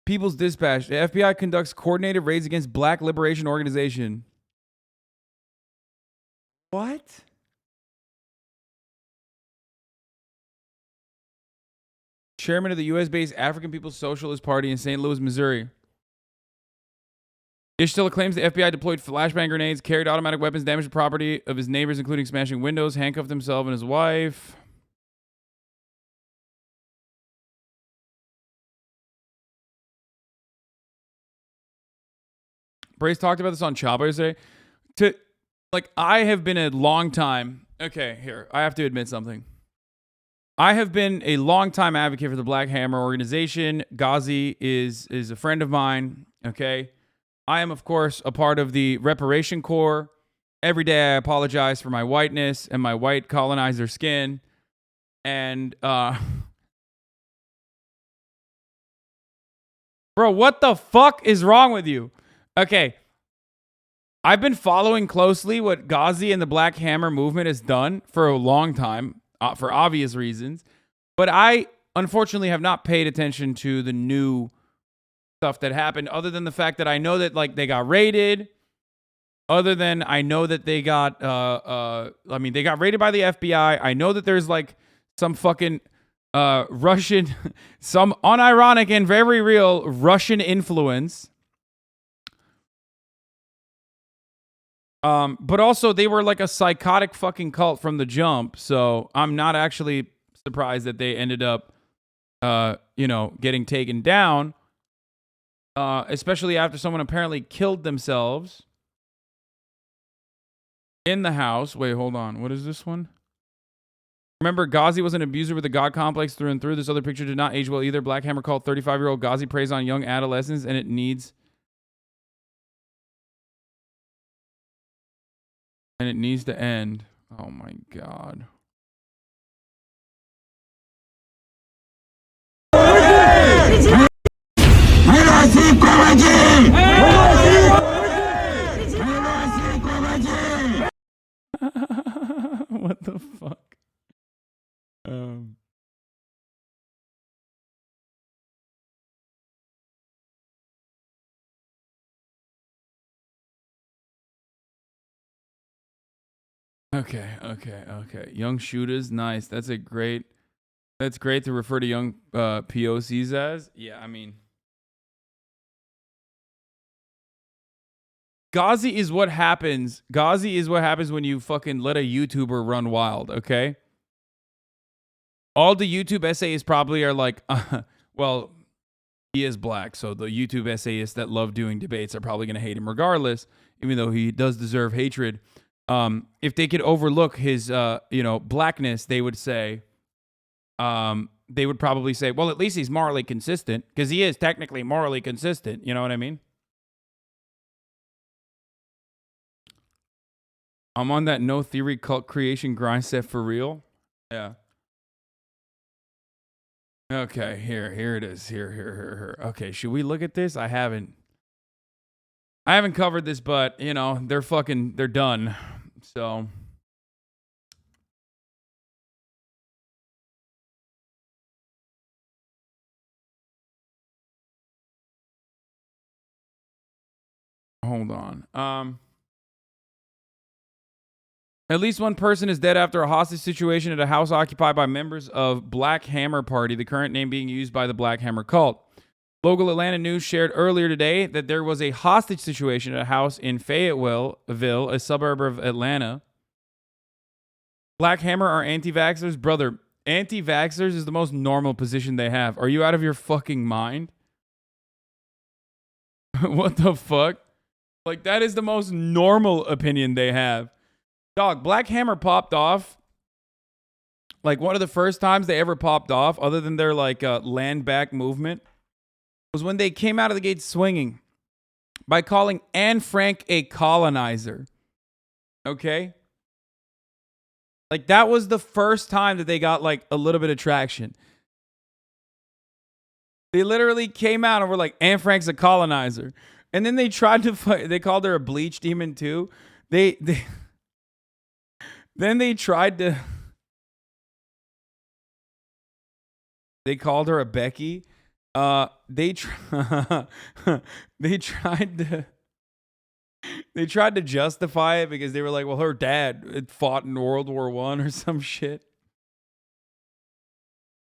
People's Dispatch. The FBI conducts coordinated raids against Black Liberation Organization. What? Chairman of the U.S.-based African People's Socialist Party in St. Louis, Missouri. Ishtila claims the FBI deployed flashbang grenades, carried automatic weapons, damaged the property of his neighbors, including smashing windows, handcuffed himself and his wife. Brace talked about this on Chopper yesterday. I have been a long time. Okay, here. I have to admit something. I have been a long-time advocate for the Black Hammer organization. Ghazi is a friend of mine, okay? I am, of course, a part of the Reparation Corps. Every day I apologize for my whiteness and my white colonizer skin. And, bro, what the fuck is wrong with you? Okay. I've been following closely what Ghazi and the Black Hammer movement has done for a long time. For obvious reasons, but I unfortunately have not paid attention to the new stuff that happened, other than the fact that I know that they got raided. Other than I know that they got, they got raided by the FBI. I know that there's some fucking Russian, some unironic and very real Russian influence. But also they were like a psychotic fucking cult from the jump. So I'm not actually surprised that they ended up, getting taken down. Especially after someone apparently killed themselves in the house. Wait, hold on. What is this one? Remember, Ghazi was an abuser with a God complex through and through. This other picture did not age well either. Black Hammer called 35-year-old Ghazi preys on young adolescents, and it needs to end. Oh my God. What the fuck? Okay. Young shooters, nice. That's great to refer to young POCs as. Yeah, I mean, Ghazi is what happens. Ghazi is what happens when you fucking let a YouTuber run wild, okay? All the YouTube essayists probably are like, well, he is black, so the YouTube essayists that love doing debates are probably going to hate him regardless, even though he does deserve hatred. If they could overlook his, blackness, they would say, they would probably say, well, at least he's morally consistent, because he is technically morally consistent. You know what I mean? I'm on that no theory cult creation grind set for real. Yeah. Okay, here it is. Here. Okay, should we look at this? I haven't covered this, but they're done. So hold on. At least one person is dead after a hostage situation at a house occupied by members of Black Hammer Party, the current name being used by the Black Hammer cult. Local Atlanta news shared earlier today that there was a hostage situation at a house in Fayetteville, a suburb of Atlanta. Black Hammer are anti-vaxxers? Brother, anti-vaxxers is the most normal position they have. Are you out of your fucking mind? What the fuck? That is the most normal opinion they have. Dog, Black Hammer popped off. One of the first times they ever popped off, other than their land back movement, was when they came out of the gate swinging by calling Anne Frank a colonizer. Okay? That was the first time that they got a little bit of traction. They literally came out and were like, Anne Frank's a colonizer. And then they tried to fight. They called her a bleach demon too. Then they tried to. They called her a Becky. They they tried to they tried to justify it because they were like, well, her dad had fought in World War One or some shit.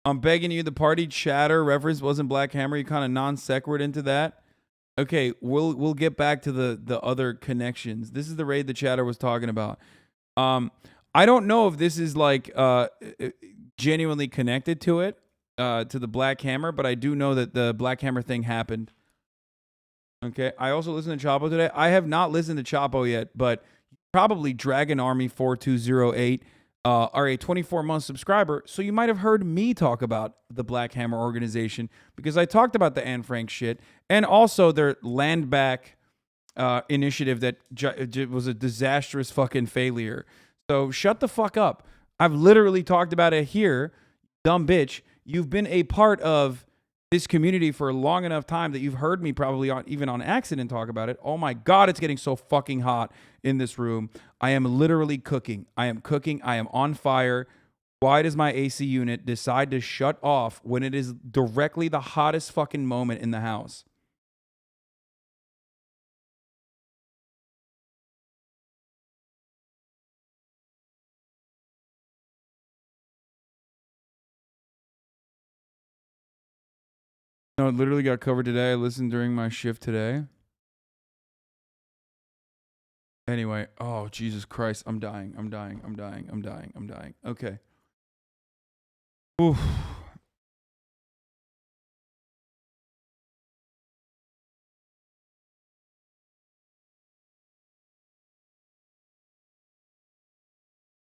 I'm begging you, the party chatter reference wasn't Black Hammer. You kind of non sequitur into that. Okay, we'll get back to the other connections. This is the raid the chatter was talking about. I don't know if this is like genuinely connected to it, to the Black Hammer, but I do know that the Black Hammer thing happened. Okay, I also listened to Chapo today. I have not listened to Chapo yet, but probably Dragon Army 4208 are a 24-month subscriber, so you might have heard me talk about the Black Hammer organization because I talked about the Anne Frank shit and also their land back initiative that was a disastrous fucking failure. So shut the fuck up. I've literally talked about it here, dumb bitch. You've been a part of this community for a long enough time that you've heard me probably even on accident talk about it. Oh my God, it's getting so fucking hot in this room. I am literally cooking. I am cooking. I am on fire. Why does my AC unit decide to shut off when it is directly the hottest fucking moment in the house? No, it literally got covered today. I listened during my shift today. Anyway, oh, Jesus Christ. I'm dying. I'm dying. I'm dying. I'm dying. I'm dying. Okay. Oof.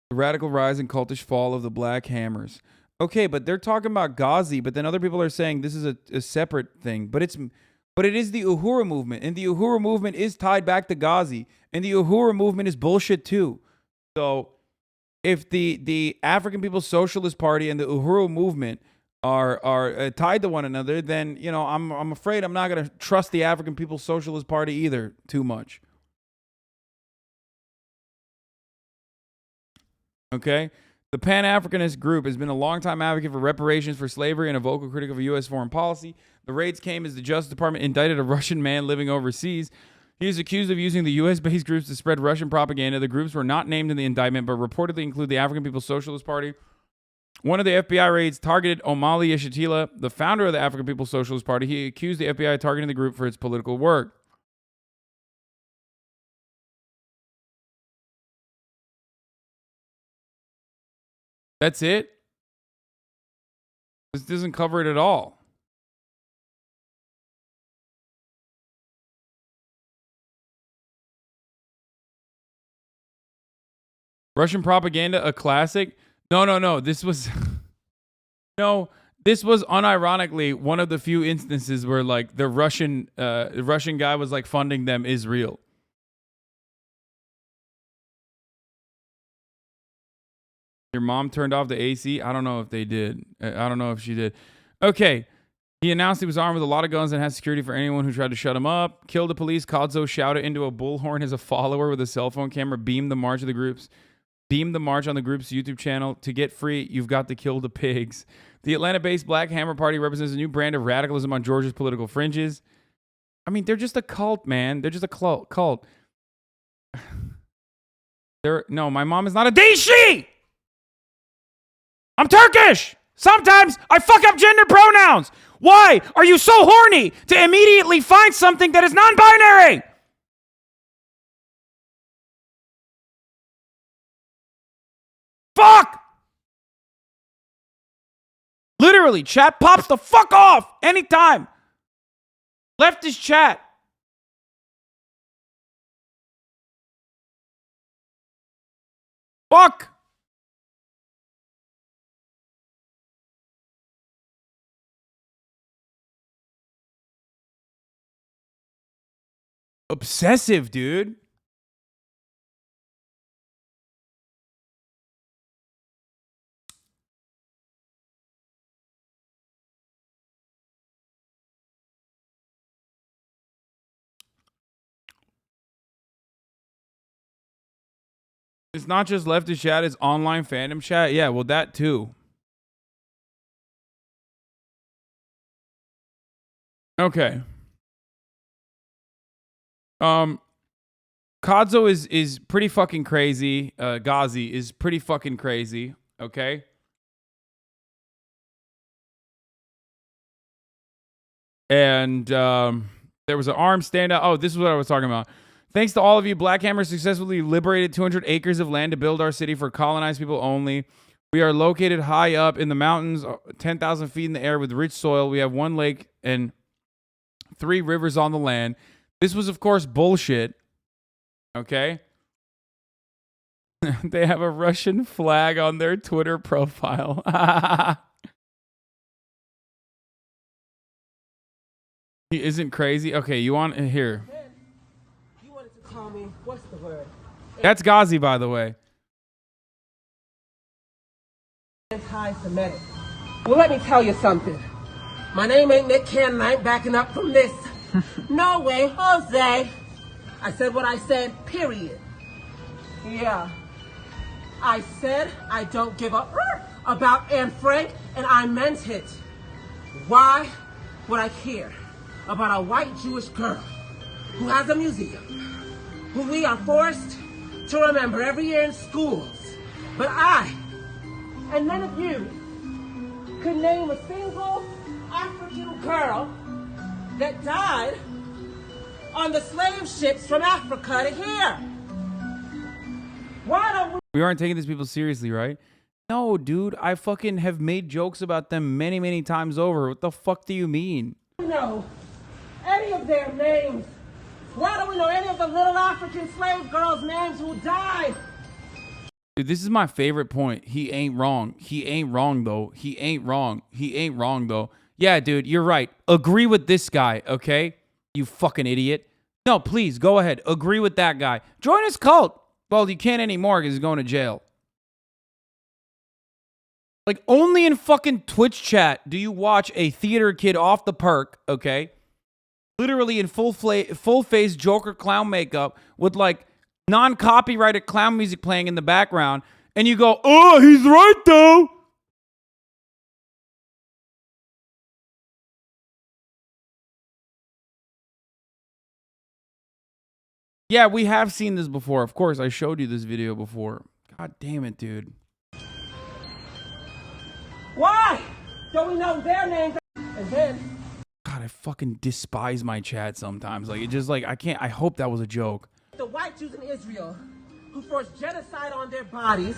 The radical rise and cultish fall of the Black Hammers. Okay, but they're talking about Ghazi, but then other people are saying this is a separate thing. But it is the Uhuru movement, and the Uhuru movement is tied back to Ghazi, and the Uhuru movement is bullshit too. So if the African People's Socialist Party and the Uhuru movement are tied to one another, then I'm afraid I'm not gonna trust the African People's Socialist Party either too much. Okay? The Pan-Africanist group has been a longtime advocate for reparations for slavery and a vocal critic of U.S. foreign policy. The raids came as the Justice Department indicted a Russian man living overseas. He is accused of using the U.S.-based groups to spread Russian propaganda. The groups were not named in the indictment, but reportedly include the African People's Socialist Party. One of the FBI raids targeted Omali Yeshitela, the founder of the African People's Socialist Party. He accused the FBI of targeting the group for its political work. That's it? This doesn't cover it at all. Russian propaganda, a classic? No. This was no. This was unironically one of the few instances where like the Russian guy was like funding them is real. Your mom turned off the AC? I don't know if they did. I don't know if she did. Okay. He announced he was armed with a lot of guns and had security for anyone who tried to shut him up. Killed the police. Kodzo shouted into a bullhorn as a follower with a cell phone camera. Beamed the march of the groups. Beamed the march on the group's YouTube channel. To get free, you've got to kill the pigs. The Atlanta-based Black Hammer Party represents a new brand of radicalism on Georgia's political fringes. I mean, they're just a cult, man. They're just a cult. No, my mom is not a Daishi! I'm Turkish! Sometimes I fuck up gender pronouns! Why are you so horny to immediately find something that is non-binary? Fuck! Literally, chat pops the fuck off anytime. Leftist chat. Fuck. Obsessive, dude. It's not just leftist chat, it's online fandom chat. Yeah, well, that too. Okay. Kadzo is pretty fucking crazy. Ghazi is pretty fucking crazy. Okay. And there was an armed standout. Oh, this is what I was talking about. Thanks to all of you, Black Hammer successfully liberated 200 acres of land to build our city for colonized people only. We are located high up in the mountains, 10,000 feet in the air with rich soil. We have one lake and 3 rivers on the land. This was, of course, bullshit. Okay? They have a Russian flag on their Twitter profile. He isn't crazy. Okay, you want here. You wanted to call me, what's the word? That's Ghazi, by the way. Anti-Semitic. Well, let me tell you something. My name ain't Nick Cannon. I ain't backing up from this. No way, Jose. I said what I said, period. Yeah. I said I don't give a about Anne Frank, and I meant it. Why would I care about a white Jewish girl who has a museum, who we are forced to remember every year in schools? But I, and none of you, could name a single African girl that died on the slave ships from Africa to here. Why don't we aren't taking these people seriously, right? No, dude, I fucking have made jokes about them many, many times over. What the fuck do you mean? we know any of their names? Why don't we know any of the little African slave girls' names who died? Dude, this is my favorite point. He ain't wrong. He ain't wrong, though. He ain't wrong. He ain't wrong, though. Yeah, dude, you're right. Agree with this guy, okay? You fucking idiot. No, please, go ahead. Agree with that guy. Join his cult. Well, you can't anymore because he's going to jail. Like, only in fucking Twitch chat do you watch a theater kid off the perk, okay? Literally in full-face Joker clown makeup with, like, non-copyrighted clown music playing in the background, and you go, oh, he's right, though. Yeah, we have seen this before. Of course, I showed you this video before. God damn it, dude. Why don't we know their names? And then, God, I fucking despise my chat sometimes. Like, it just, like, I can't. I hope that was a joke. the white Jews in Israel who forced genocide on their bodies,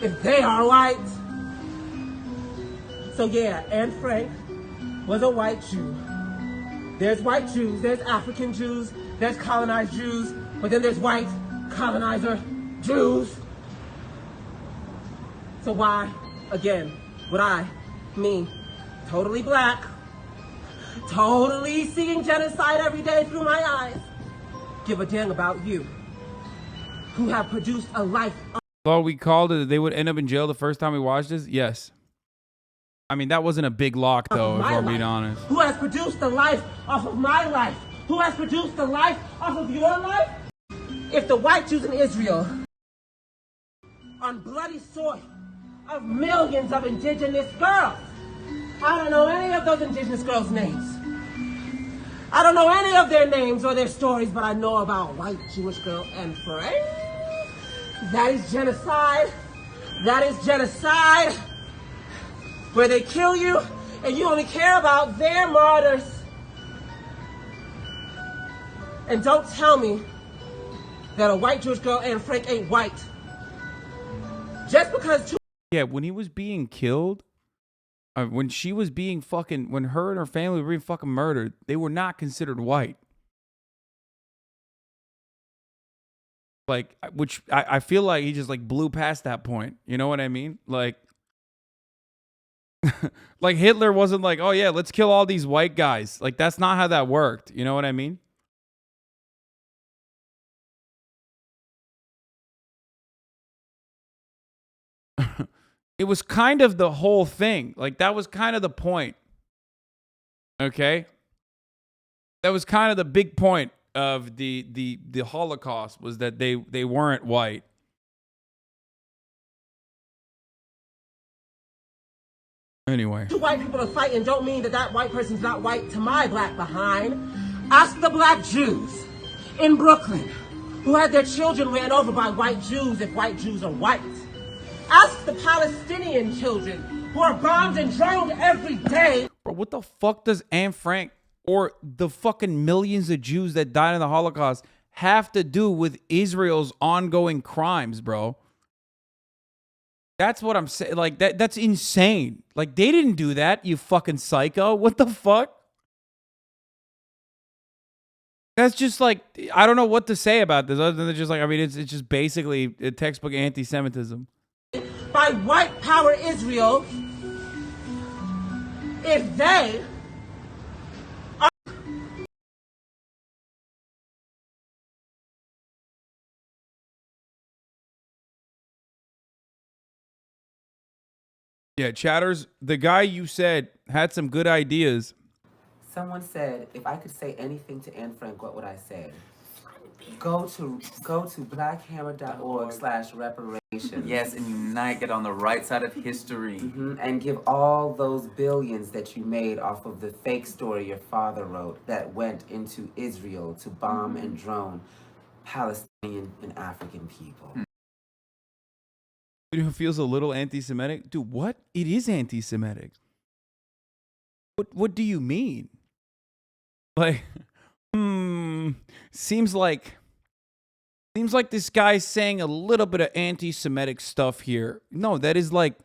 if they are white. So yeah, Anne Frank was a white Jew. There's white Jews, there's African Jews, there's colonized Jews, but then there's white colonizer Jews. So why, again, would I, me, totally black, totally seeing genocide every day through my eyes, give a damn about you, who have produced a life? Thought we called it that they would end up in jail the first time we watched this? Yes. I mean, that wasn't a big lock, though, if I'm being honest. Who has produced the life off of my life? Who has produced the life off of your life? If the white Jews in Israel, on bloody soil of millions of indigenous girls, I don't know any of those indigenous girls' names. I don't know any of their names or their stories, but I know about white Jewish girl Anne Frank. That is genocide. That is genocide. Where they kill you and you only care about their martyrs. And don't tell me that a white Jewish girl, Anne Frank, ain't white. Just because Yeah, when he was being killed, when she was being fucking, when her and her family were being fucking murdered, they were not considered white. Like, which I feel like he just like blew past that point. You know what I mean? Like, like Hitler wasn't like, oh yeah, let's kill all these white guys. Like, that's not how that worked. You know what I mean? It was kind of the whole thing. Like, that was kind of the point. Okay? That was kind of the big point of the Holocaust, was that they weren't white. Anyway. Two white people are fighting don't mean that white person's not white to my black behind. Ask the black Jews in Brooklyn who had their children ran over by white Jews if white Jews are white. Ask the Palestinian children who are bombed and droned every day. Bro, what the fuck does Anne Frank or the fucking millions of Jews that died in the Holocaust have to do with Israel's ongoing crimes, bro? That's what I'm saying. Like, that's insane. Like, they didn't do that, you fucking psycho. What the fuck? That's just like, I don't know what to say about this other than just like, I mean, it's just basically a textbook anti-Semitism. By white power Israel, if they are... Yeah, Chatters, the guy you said had some good ideas. Someone said, if I could say anything to Anne Frank, what would I say? Go to blackhammer.org/reparations. Yes, and unite, get on the right side of history. And give all those billions that you made off of the fake story your father wrote that went into Israel to bomb and drone Palestinian and African people. Who feels a little anti-Semitic? Dude, what? It is anti-Semitic. What do you mean? Like, seems like this guy's saying a little bit of anti-Semitic stuff here. No, that is like,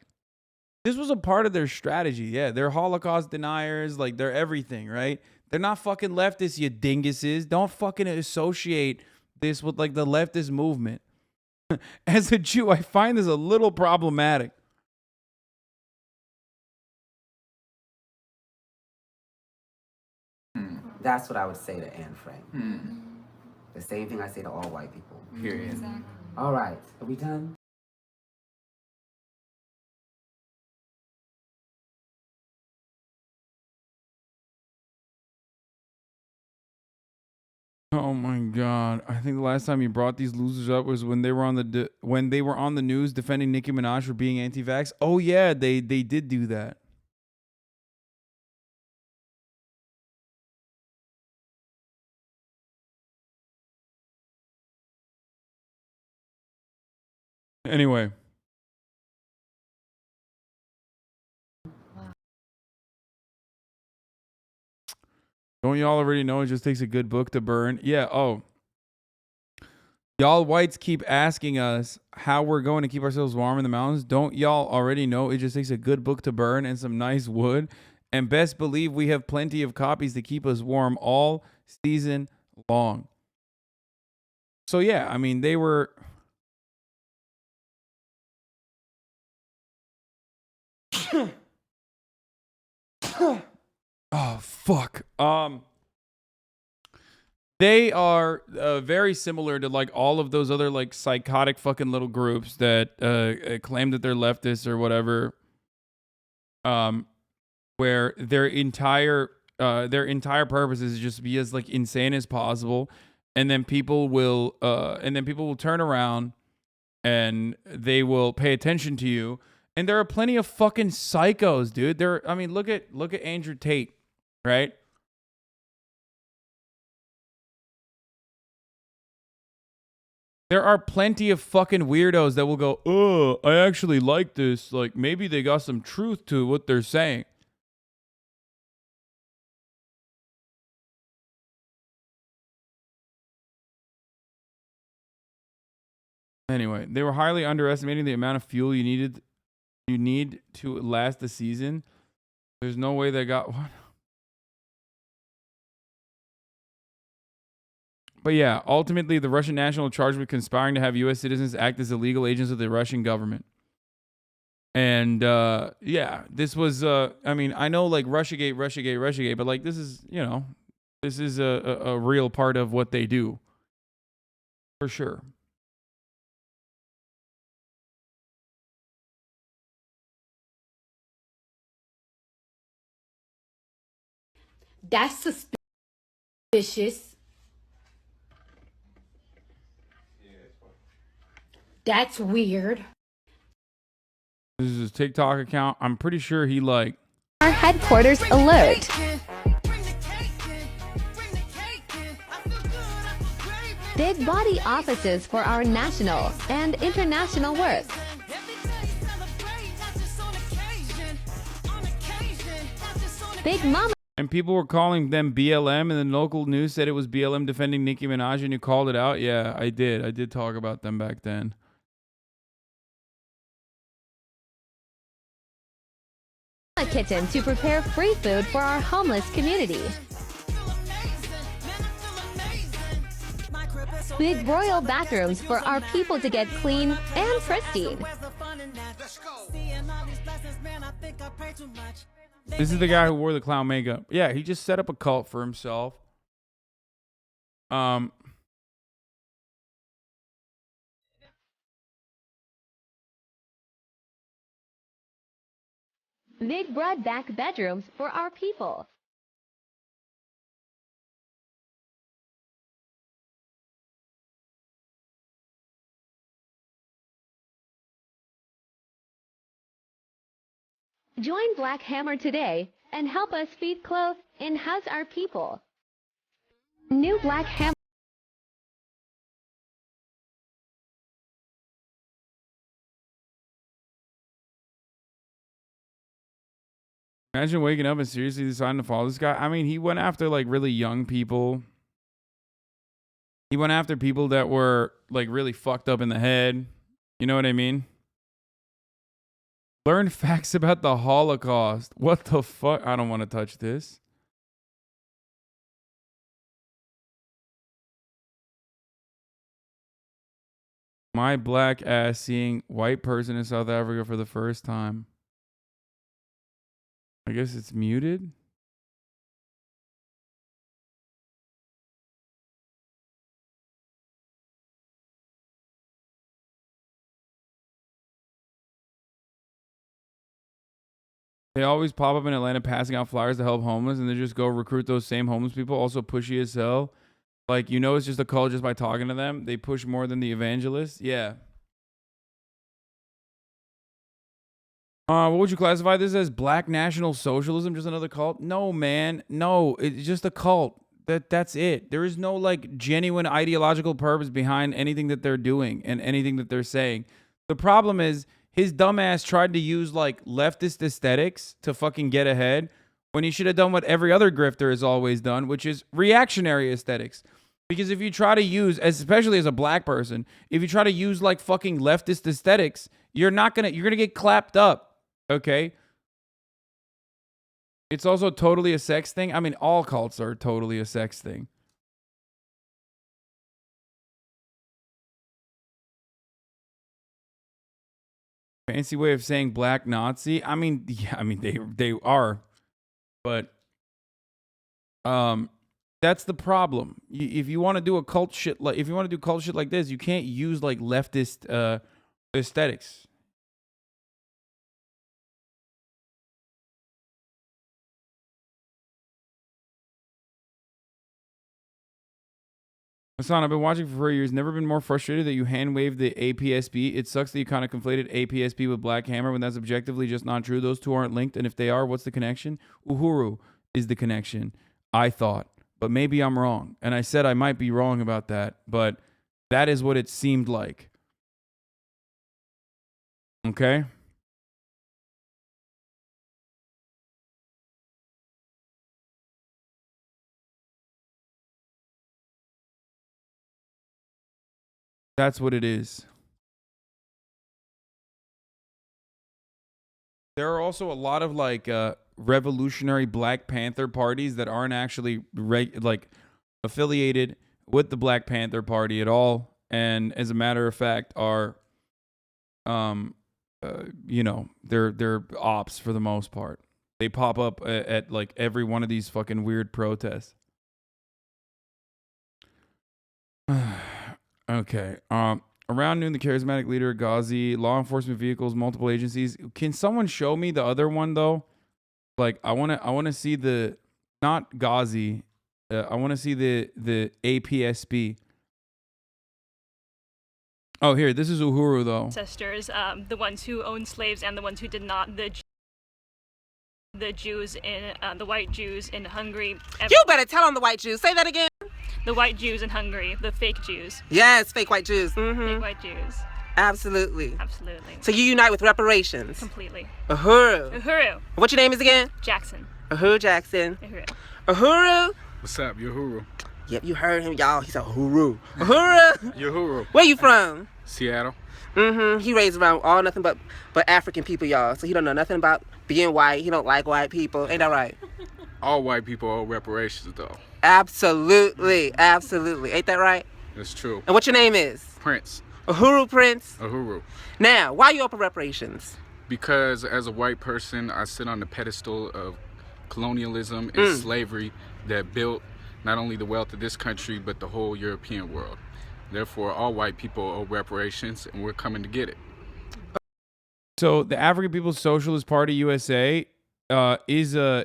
this was a part of their strategy. Yeah, they're Holocaust deniers. Like, they're everything, right? They're not fucking leftists, you dinguses. Don't fucking associate this with like the leftist movement. As a Jew, I find this a little problematic. That's what I would say to Anne Frank. The same thing I say to all white people. Period. Exactly. All right, are we done? Oh my god! I think the last time you brought these losers up was when they were on the news defending Nicki Minaj for being anti-vax. Oh yeah, they did do that. Anyway. Don't y'all already know it just takes a good book to burn? Yeah, oh. Y'all whites keep asking us how we're going to keep ourselves warm in the mountains. Don't y'all already know it just takes a good book to burn and some nice wood? And best believe we have plenty of copies to keep us warm all season long. So yeah, I mean, they were... Oh, fuck. They are very similar to like all of those other like psychotic fucking little groups that claim that they're leftists or whatever. Where their entire purpose is just be as like insane as possible, and then people will turn around and they will pay attention to you. And there are plenty of fucking psychos, dude. I mean, look at Andrew Tate, right? There are plenty of fucking weirdos that will go, "Oh, I actually like this. Like, maybe they got some truth to what they're saying." Anyway, they were highly underestimating the amount of fuel you need to last the season. There's no way they got what. But yeah, ultimately, the Russian national charged with conspiring to have U.S. citizens act as illegal agents of the Russian government. And yeah, this was, I mean, I know like Russiagate, but like this is, you know, this is a real part of what they do. For sure. That's suspicious. That's weird. This is his TikTok account. I'm pretty sure he like. Our headquarters alert. Big body offices for our national and international work. Big Mama. And people were calling them BLM, and the local news said it was BLM defending Nicki Minaj, and you called it out. Yeah, I did. I did talk about them back then. Kitchen to prepare free food for our homeless community. Big royal bathrooms for our people to get clean and pristine. This is the guy who wore the clown makeup. Yeah, he just set up a cult for himself. Big broad back bedrooms for our people. Join Black Hammer today and help us feed, clothe, and house our people. New Black Hammer. Imagine waking up and seriously deciding to follow this guy. I mean, he went after like really young people. He went after people that were like really fucked up in the head. You know what I mean? Learn facts about the Holocaust. What the fuck? I don't want to touch this. My black ass seeing white person in South Africa for the first time. I guess it's muted. They always pop up in Atlanta passing out flyers to help homeless, and they just go recruit those same homeless people. Also pushy as hell. Like, you know, it's just a cult just by talking to them. They push more than the evangelists. Yeah. What would you classify this as? Black National Socialism? Just another cult? No, man. No, it's just a cult. That's it. There is no like genuine ideological purpose behind anything that they're doing and anything that they're saying. The problem is his dumbass tried to use like leftist aesthetics to fucking get ahead when he should have done what every other grifter has always done, which is reactionary aesthetics. Because if you try to use, especially as a black person, if you try to use like fucking leftist aesthetics, you're gonna get clapped up. Okay. It's also totally a sex thing. I mean, all cults are totally a sex thing. Fancy way of saying black Nazi. I mean, yeah, I mean they are, but that's the problem. If you want to do a cult shit like this, you can't use like leftist aesthetics. Hasan, I've been watching for 4 years. Never been more frustrated that you hand waved the APSB. It sucks that you kind of conflated APSB with Black Hammer when that's objectively just not true. Those two aren't linked, and if they are, what's the connection? Uhuru is the connection, I thought. But maybe I'm wrong. And I said I might be wrong about that, but that is what it seemed like. Okay? That's what it is. There are also a lot of like revolutionary Black Panther parties that aren't actually like affiliated with the Black Panther Party at all, and as a matter of fact are you know, they're ops for the most part. They pop up at like every one of these fucking weird protests. Okay. Around noon, the charismatic leader, Ghazi, law enforcement vehicles, multiple agencies. Can someone show me the other one though? Like, I wanna see the not Ghazi. I want to see the APSB. Oh, here, this is Uhuru though. Ancestors, the ones who owned slaves and the ones who did not, the Jews in the white Jews in Hungary. You better tell on the white Jews. Say that again. The white Jews in Hungary, the fake Jews. Yes, fake white Jews. Fake white Jews. Absolutely. Absolutely. So you unite with reparations. Completely. Uhuru. Uhuru. What your name is again? Jackson. Uhuru Jackson. Uhuru. Uhuru. What's up, Uhuru? Yep, you heard him, y'all. He said Uhuru. Uhuru. Uhuru. Where you from? Seattle. He raised around all nothing but African people, y'all. So he don't know nothing about being white. He don't like white people. Ain't that right? All white people owe reparations, though. Absolutely. Absolutely. Ain't that right? That's true. And what your name is? Prince. Uhuru Prince. Uhuru. Now, why you open reparations? Because as a white person, I sit on the pedestal of colonialism and slavery that built not only the wealth of this country, but the whole European world. Therefore, all white people owe reparations, and we're coming to get it. So the African People's Socialist Party USA is a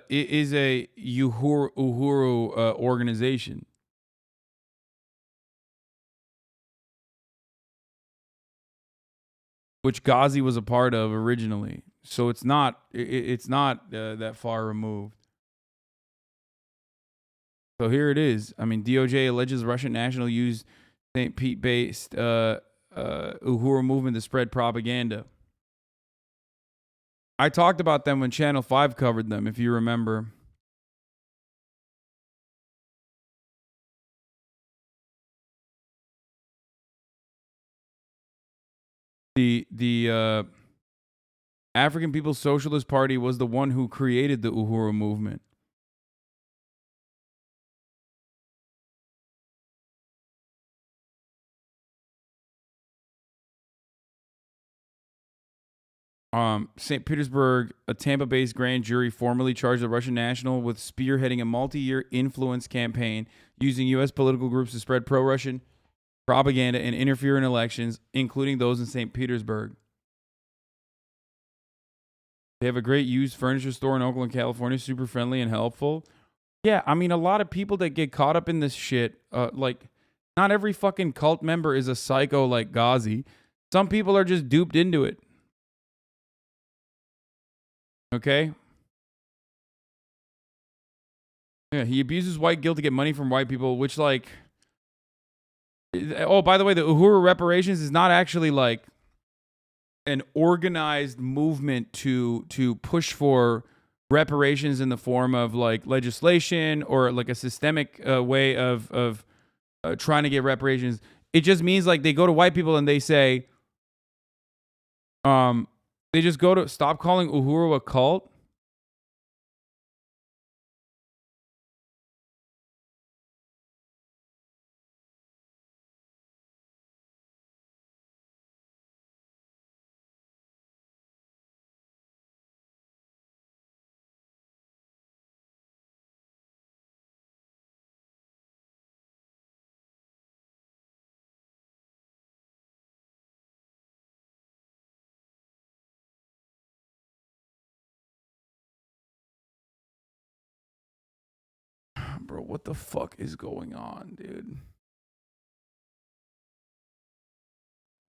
Uhuru organization. Which Ghazi was a part of originally. So it's not that far removed. So here it is. I mean, DOJ alleges Russian national used St. Pete-based Uhuru movement to spread propaganda. I talked about them when Channel 5 covered them, if you remember. The African People's Socialist Party was the one who created the Uhuru movement. St. Petersburg, a Tampa-based grand jury formally charged the Russian national with spearheading a multi-year influence campaign using U.S. political groups to spread pro-Russian propaganda and interfere in elections, including those in St. Petersburg. They have a great used furniture store in Oakland, California, super friendly and helpful. Yeah, I mean, a lot of people that get caught up in this shit, like, not every fucking cult member is a psycho like Ghazi. Some people are just duped into it. Okay? Yeah, he abuses white guilt to get money from white people, which, like... Oh, by the way, the Uhuru reparations is not actually, like, an organized movement to push for reparations in the form of, like, legislation or, like, a systemic way of trying to get reparations. It just means, like, they go to white people and they say... They just go to stop calling Uhuru a cult. Bro, what the fuck is going on, dude?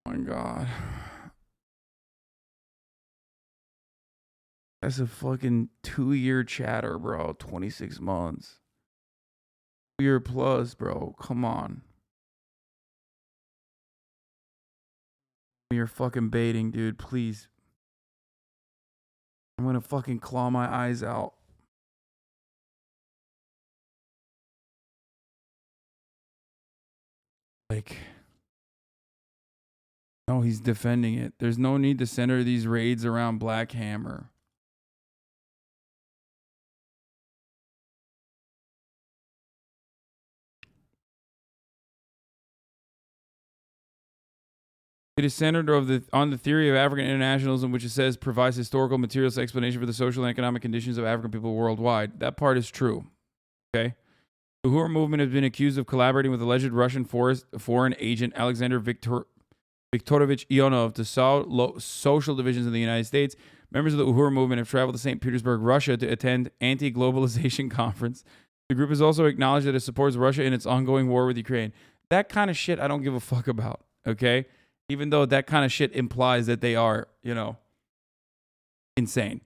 Oh my God. That's a fucking 2-year chatter, bro. 26 months. 2-year plus, bro. Come on. You're fucking baiting, dude. Please. I'm gonna fucking claw my eyes out. Like, no, he's defending it. There's no need to center these raids around Black Hammer. It is centered on the theory of African internationalism, which it says provides historical materials explanation for the social and economic conditions of African people worldwide. That part is true. Okay? The Uhuru movement has been accused of collaborating with alleged Russian foreign agent Alexander Viktorovich Ionov to solve social divisions in the United States. Members of the Uhuru movement have traveled to St. Petersburg, Russia to attend anti-globalization conference. The group has also acknowledged that it supports Russia in its ongoing war with Ukraine. That kind of shit I don't give a fuck about, okay? even though that kind of shit implies that they are, you know, insane.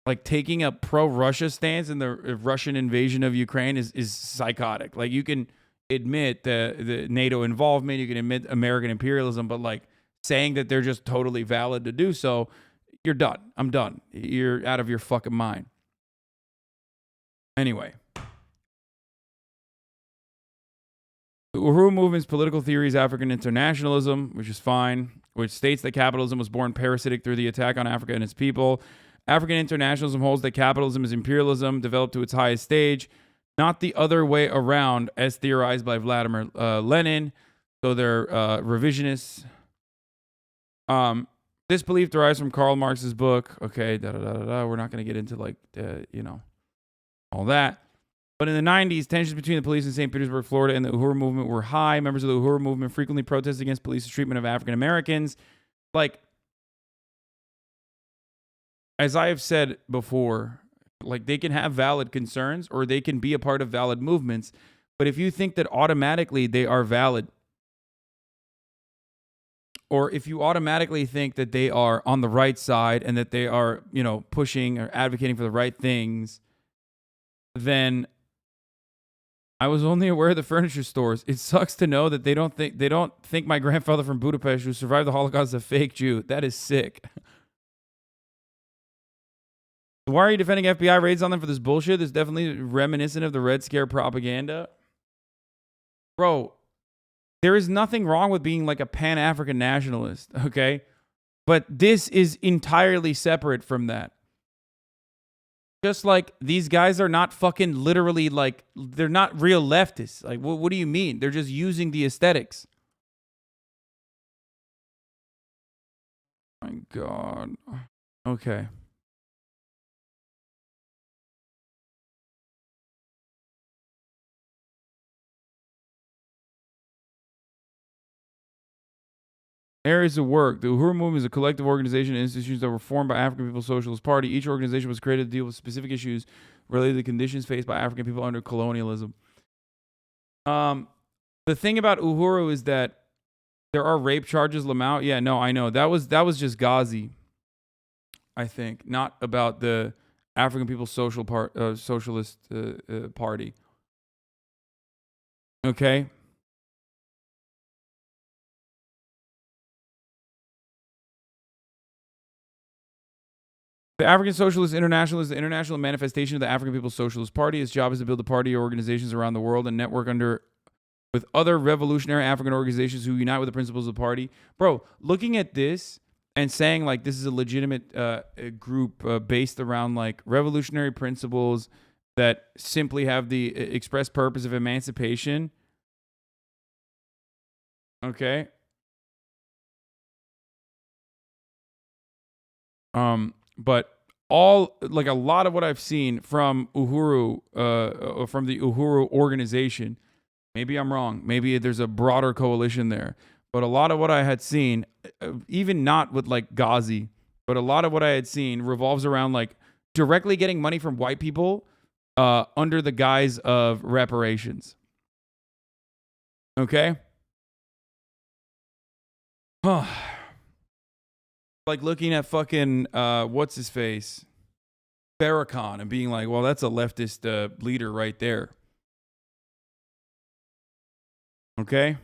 Like taking a pro-Russia stance in the Russian invasion of Ukraine is psychotic. Like you can admit the NATO involvement, you can admit American imperialism, but like saying that they're just totally valid to do so, you're done. I'm done. You're out of your fucking mind. Anyway. The Uhuru movement's political theory is African internationalism, which is fine, which states that capitalism was born parasitic through the attack on Africa and its people. African internationalism holds that capitalism is imperialism developed to its highest stage, not the other way around, as theorized by Vladimir Lenin. So they're revisionists. This belief derives from Karl Marx's book. Okay, We're not going to get into like, all that. But in the 90s, tensions between the police in St. Petersburg, Florida, and the Uhuru movement were high. Members of the Uhuru movement frequently protested against police's treatment of African Americans. Like, as I have said before, like they can have valid concerns or they can be a part of valid movements. But if you think that automatically they are valid, or if you automatically think that they are on the right side and that they are, you know, pushing or advocating for the right things, then I was only aware of the furniture stores. It sucks to know that they don't think my grandfather from Budapest who survived the Holocaust is a fake Jew. That is sick. Why are you defending FBI raids on them for this bullshit? That's definitely reminiscent of the Red Scare propaganda. Bro, there is nothing wrong with being like a Pan-African nationalist, okay? But this is entirely separate from that. Just like these guys are not fucking literally like, they're not real leftists. Like, what do you mean? They're just using the aesthetics. My God. Okay. Areas of work. The Uhuru movement is a collective organization and institutions that were formed by African People's Socialist Party. Each organization was created to deal with specific issues related to the conditions faced by African people under colonialism. The thing about Uhuru is that there are rape charges. Lamau, yeah, no, I know that was just Ghazi, I think, not about the African People's Socialist Party. Okay. The African Socialist International is the international manifestation of the African People's Socialist Party. Its job is to build a party or organizations around the world and network with other revolutionary African organizations who unite with the principles of the party. Bro, looking at this and saying like this is a legitimate group based around like revolutionary principles that simply have the express purpose of emancipation. Okay. But a lot of what I've seen from Uhuru, from the Uhuru organization, maybe I'm wrong. Maybe there's a broader coalition there. But a lot of what I had seen, even not with like Ghazi, but a lot of what I had seen revolves around like directly getting money from white people under the guise of reparations. Okay? Like looking at fucking what's his face, Farrakhan, and being like, well, that's a leftist leader right there. Okay.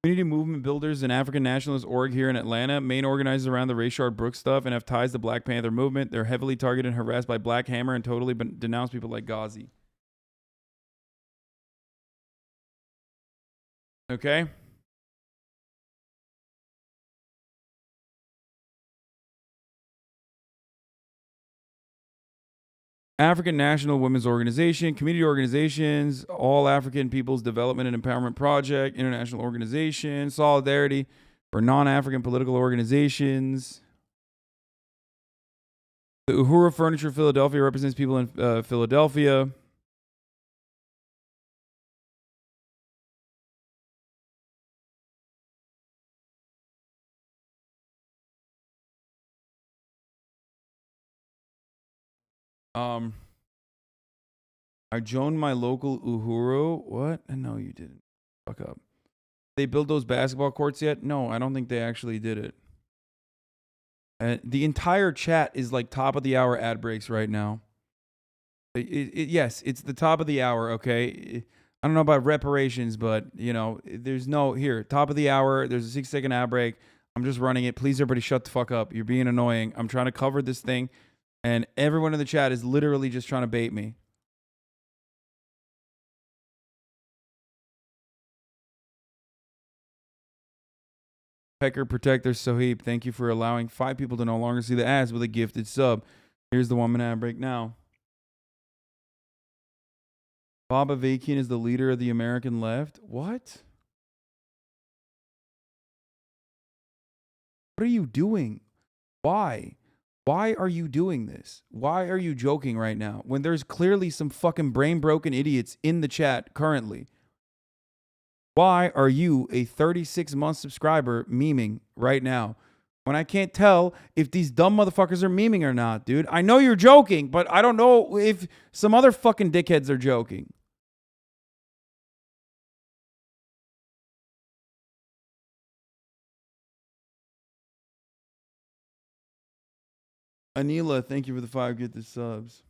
Community movement builders and African nationalist org here in Atlanta, main organizers around the Rayshard Brooks stuff and have ties to the Black Panther movement. They're heavily targeted and harassed by Black Hammer and totally denounce people like Ghazi. Okay. African National Women's Organization, community organizations, All African People's Development and Empowerment Project, international organization, Solidarity for non-African political organizations. The Uhuru Furniture Philadelphia represents people in Philadelphia. I joined my local Uhuru. What? No, you didn't. Fuck up. They built those basketball courts yet? No, I don't think they actually did it. The entire chat is like top of the hour ad breaks right now. Yes, it's the top of the hour, okay? I don't know about reparations, but, you know, there's no... Here, top of the hour, there's a 6-second ad break. I'm just running it. Please, everybody, shut the fuck up. You're being annoying. I'm trying to cover this thing, and everyone in the chat is literally just trying to bait me. Pecker Protector Soheeb, thank you for allowing 5 people to no longer see the ads with a gifted sub. Here's the 1-minute ad break now. Bob Avakian is the leader of the American left. What? What are you doing? Why? Why are you doing this? Why are you joking right now when there's clearly some fucking brain-broken idiots in the chat currently? Why are you, a 36-month subscriber, memeing right now when I can't tell if these dumb motherfuckers are memeing or not, dude? I know you're joking, but I don't know if some other fucking dickheads are joking. Anila, thank you for the 5 gifted subs.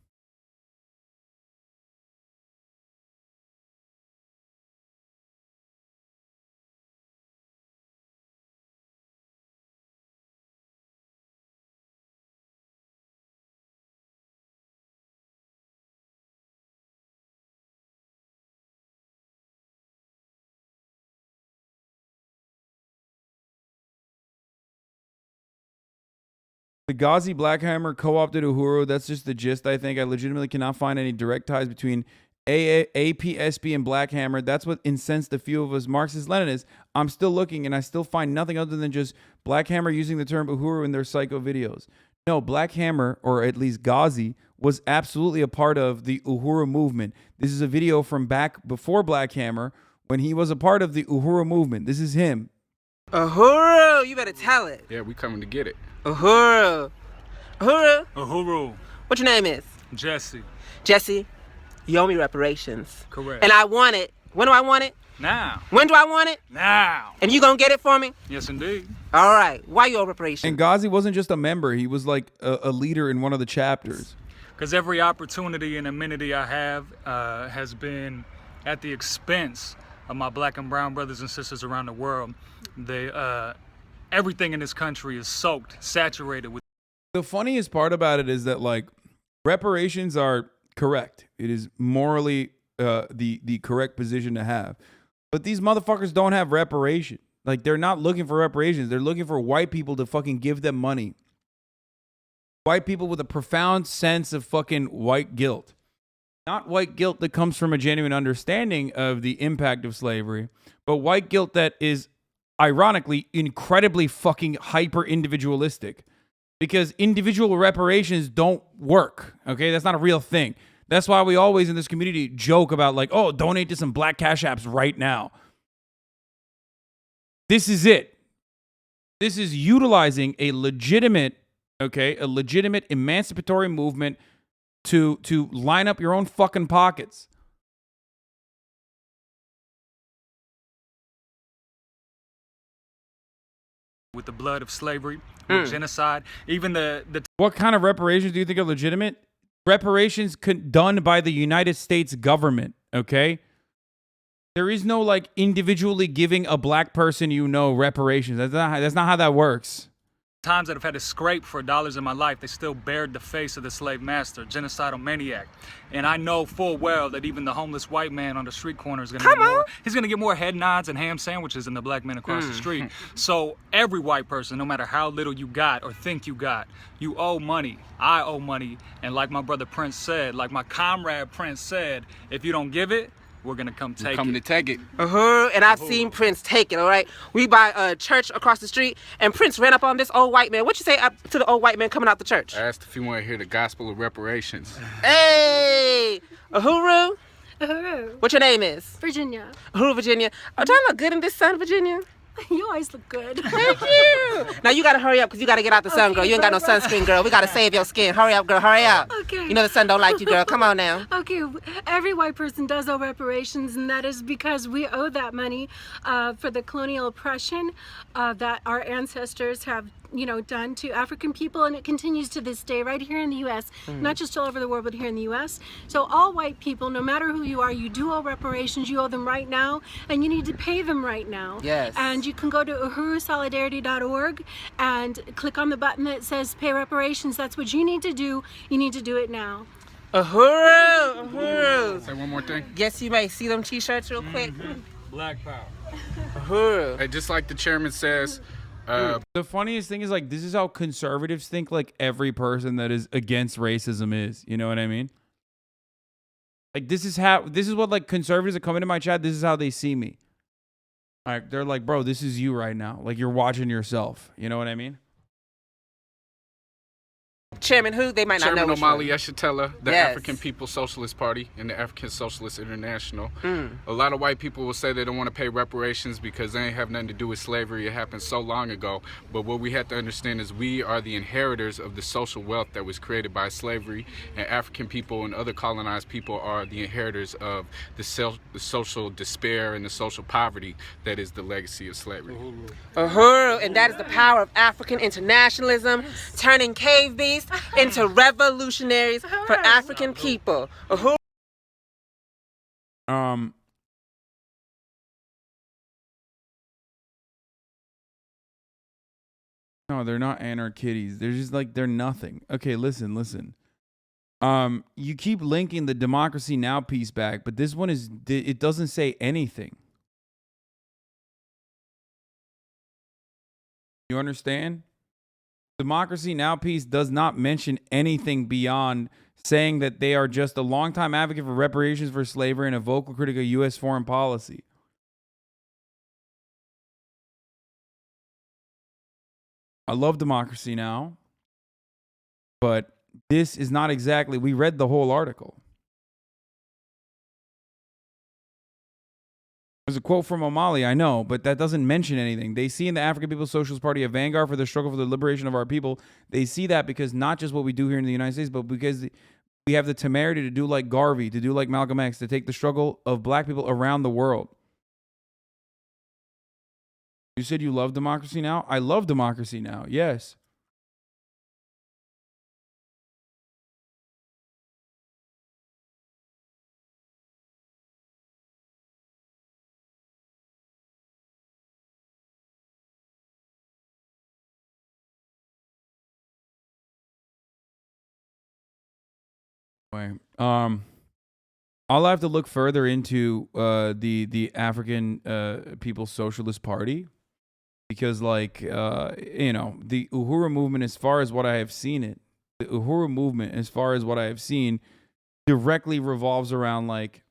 The Ghazi Blackhammer co-opted Uhuru. That's just the gist, I think. I legitimately cannot find any direct ties between APSP and Blackhammer. That's what incensed a few of us Marxist-Leninists. I'm still looking, and I still find nothing other than just Blackhammer using the term Uhuru in their psycho videos. No, Blackhammer, or at least Ghazi, was absolutely a part of the Uhuru movement. This is a video from back before Blackhammer when he was a part of the Uhuru movement. This is him. Uhuru, you better tell it. Yeah, we coming to get it. Uhuru. Uhuru. Uhuru. What your name is? Jesse. Jesse, you owe me reparations. Correct. And I want it. When do I want it? Now. When do I want it? Now. And you gonna get it for me? Yes, indeed. All right. Why you owe reparations? And Ghazi wasn't just a member. He was like a leader in one of the chapters. Because every opportunity and amenity I have has been at the expense of my black and brown brothers and sisters around the world. They, everything in this country is soaked, saturated with. The funniest part about it is that, like, reparations are correct. It is morally the correct position to have. But these motherfuckers don't have reparation. Like, they're not looking for reparations. They're looking for white people to fucking give them money. White people with a profound sense of fucking white guilt. Not white guilt that comes from a genuine understanding of the impact of slavery, but white guilt that is, ironically, incredibly fucking hyper-individualistic. Because individual reparations don't work, okay? That's not a real thing. That's why we always in this community joke about, like, oh, donate to some black cash apps right now. This is it. This is utilizing a legitimate, okay, a legitimate emancipatory movement to line up your own fucking pockets. With the blood of slavery, with genocide, even the. What kind of reparations do you think are legitimate? Reparations done by the United States government, okay? There is no, like, individually giving a black person, you know, reparations. That's not how that works. Times that I've had to scrape for dollars in my life, they still bared the face of the slave master, genocidal maniac. And I know full well that even the homeless white man on the street corner is going to get more. He's going to get more head nods and ham sandwiches than the black man across the street. So every white person, no matter how little you got or think you got, you owe money. I owe money. And like my brother Prince said, like my comrade Prince said, if you don't give it, we're gonna come take it. Coming to take it. And I've seen Prince take it, all right? We by a church across the street, and Prince ran up on this old white man. What you say up to the old white man coming out the church? I asked if you want to hear the gospel of reparations. Hey! Uhuru? Uhuru. What your name is? Virginia. Uhuru, Virginia. Oh, do I look good in this sun, Virginia? You always look good. Thank you. Now you gotta hurry up because you gotta get out the sun, girl. You ain't got no sunscreen, girl. We gotta save your skin. Hurry up, girl. Hurry up. Okay. You know the sun don't like you, girl. Come on now. Okay, every white person does owe reparations, and that is because we owe that money for the colonial oppression that our ancestors have, done to African people, and it continues to this day right here in the U.S., not just all over the world, but here in the U.S. So all white people, no matter who you are, you do owe reparations. You owe them right now, and you need to pay them right now. Yes. And you can go to uhurusolidarity.org and click on the button that says pay reparations. That's what you need to do. You need to do it now. Uhuru! Uhuru! Say one more thing. Yes, you may. See them t-shirts real quick? Black power. Uhuru. Hey, just like the chairman says, The funniest thing is, like, this is how conservatives think, like, every person that is against racism is. You know what I mean? Like, this is what, like, conservatives that come into my chat, this is how they see me. Like, they're like, bro, this is you right now. Like, you're watching yourself. You know what I mean? Chairman who? They might not know. Chairman Omali Yeshitela, the Yes. African People's Socialist Party and the African Socialist International. A lot of white people will say they don't want to pay reparations because they ain't have nothing to do with slavery. It happened so long ago. But what we have to understand is we are the inheritors of the social wealth that was created by slavery, and African people and other colonized people are the inheritors of the social despair and the social poverty that is the legacy of slavery. Uhuru, and that is the power of African internationalism, turning cave beasts into revolutionaries for African people. Uhuru. No, they're not anarchitties. They're just like, they're nothing. Okay, listen. You keep linking the Democracy Now! Piece back, but this one it doesn't say anything. You understand? Democracy Now! Piece does not mention anything beyond saying that they are just a longtime advocate for reparations for slavery and a vocal critic of U.S. foreign policy. I love Democracy Now!, but this is not exactly, we read the whole article. There's a quote from Omali, I know, but that doesn't mention anything. They see in the African People's Socialist Party a vanguard for the struggle for the liberation of our people. They see that because not just what we do here in the United States, but because we have the temerity to do like Garvey, to do like Malcolm X, to take the struggle of black people around the world. You said you love Democracy Now! I love Democracy Now!, yes. I'll have to look further into the African People's Socialist Party, because, like, the Uhuru movement, as far as what I have seen directly revolves around, like,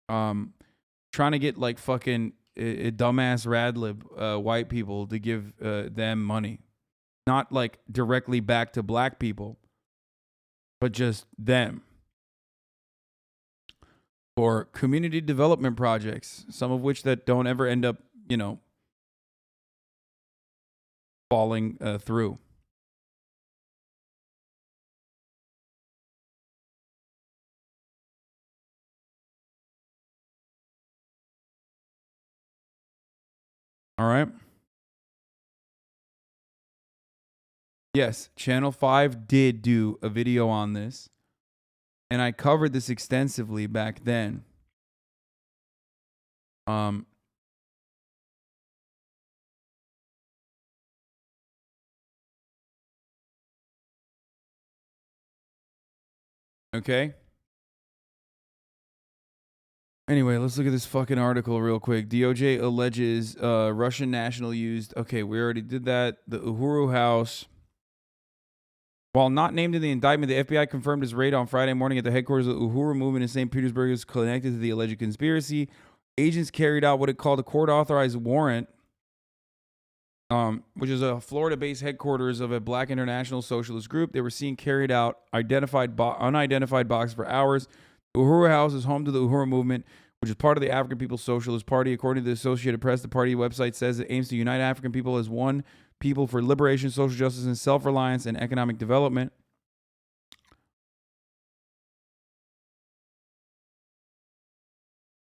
trying to get, like, fucking dumbass radlib white people to give them money, not like directly back to black people, but just them, for community development projects, some of which that don't ever end up, falling through. All right. Yes, Channel 5 did do a video on this, and I covered this extensively back then. Okay. Anyway, let's look at this fucking article real quick. DOJ alleges Russian national used... Okay, we already did that. The Uhuru House. While not named in the indictment, the FBI confirmed its raid on Friday morning at the headquarters of the Uhuru movement in St. Petersburg is connected to the alleged conspiracy. Agents carried out what it called a court-authorized warrant, which is a Florida-based headquarters of a black international socialist group. They were seen carried out unidentified box for hours. The Uhuru House is home to the Uhuru movement, which is part of the African People's Socialist Party. According to the Associated Press, the party website says it aims to unite African people as one people for liberation, social justice, and self-reliance and economic development.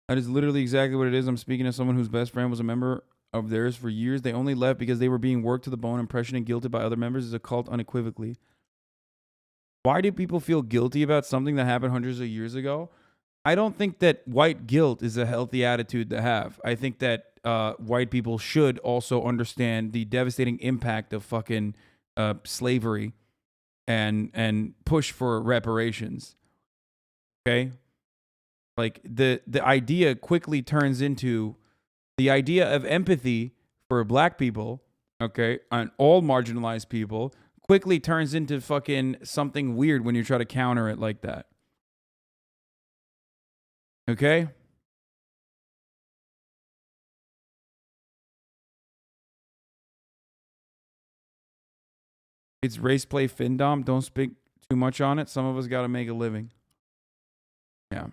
That is literally exactly what it is. I'm speaking as someone whose best friend was a member of theirs for years. They only left because they were being worked to the bone and pressured and guilted by other members of a cult unequivocally. Why do people feel guilty about something that happened hundreds of years ago? I don't think that white guilt is a healthy attitude to have. I think that white people should also understand the devastating impact of fucking slavery and push for reparations. Okay? Like the idea quickly turns into the idea of empathy for black people, okay, and all marginalized people quickly turns into fucking something weird when you try to counter it like that. Okay? It's race play findom. Don't speak too much on it. Some of us got to make a living. Yeah.